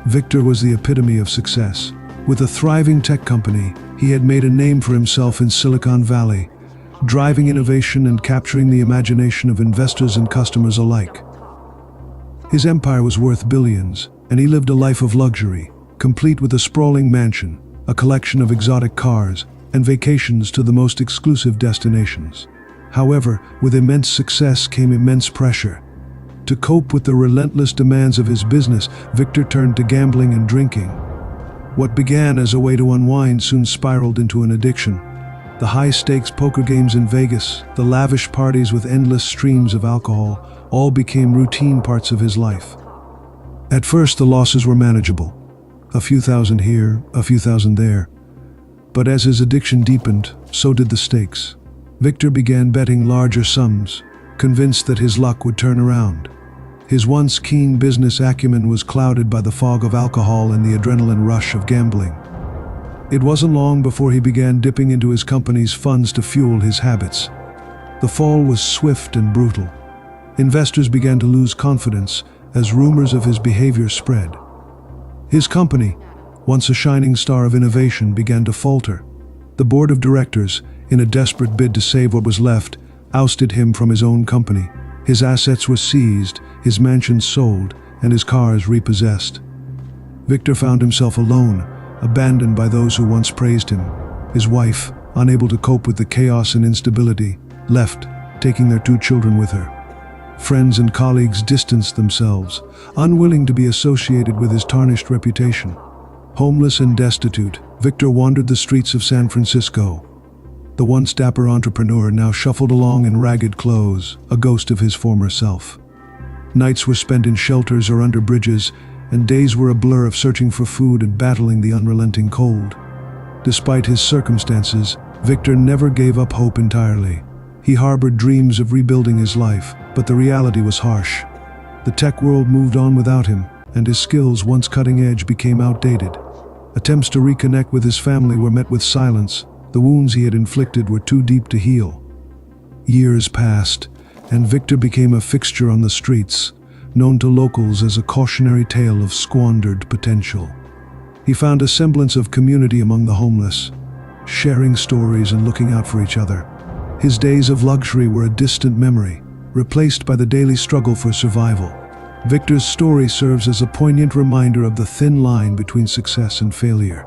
Victor was the epitome of success. With a thriving tech company, he had made a name for himself in Silicon Valley, driving innovation and capturing the imagination of investors and customers alike. His empire was worth billions, and he lived a life of luxury, complete with a sprawling mansion, a collection of exotic cars, and vacations to the most exclusive destinations. However, with immense success came immense pressure. To cope with the relentless demands of his business, Victor turned to gambling and drinking. What began as a way to unwind soon spiraled into an addiction. The high-stakes poker games in Vegas, the lavish parties with endless streams of alcohol, all became routine parts of his life. At first, the losses were manageable. A few thousand here, a few thousand there. But as his addiction deepened, so did the stakes. Victor began betting larger sums, convinced that his luck would turn around. His once keen business acumen was clouded by the fog of alcohol and the adrenaline rush of gambling. It wasn't long before he began dipping into his company's funds to fuel his habits. The fall was swift and brutal. Investors began to lose confidence as rumors of his behavior spread. His company, once a shining star of innovation, began to falter. The board of directors, in a desperate bid to save what was left, ousted him from his own company. His assets were seized, his mansion sold, and his cars repossessed. Victor found himself alone, abandoned by those who once praised him. His wife, unable to cope with the chaos and instability, left, taking their 2 children with her. Friends and colleagues distanced themselves, unwilling to be associated with his tarnished reputation. Homeless and destitute, Victor wandered the streets of San Francisco. The once dapper entrepreneur now shuffled along in ragged clothes, a ghost of his former self. Nights were spent in shelters or under bridges, and days were a blur of searching for food and battling the unrelenting cold. Despite his circumstances, Victor never gave up hope entirely. He harbored dreams of rebuilding his life, but the reality was harsh. The tech world moved on without him, and his skills, once cutting edge, became outdated. Attempts to reconnect with his family were met with silence. The wounds he had inflicted were too deep to heal. Years passed, and Victor became a fixture on the streets, known to locals as a cautionary tale of squandered potential. He found a semblance of community among the homeless, sharing stories and looking out for each other. His days of luxury were a distant memory, replaced by the daily struggle for survival. Victor's story serves as a poignant reminder of the thin line between success and failure.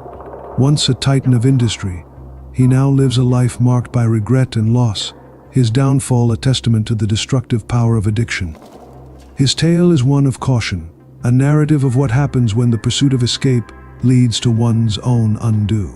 Once a titan of industry, he now lives a life marked by regret and loss, his downfall a testament to the destructive power of addiction. His tale is one of caution, a narrative of what happens when the pursuit of escape leads to one's own undoing.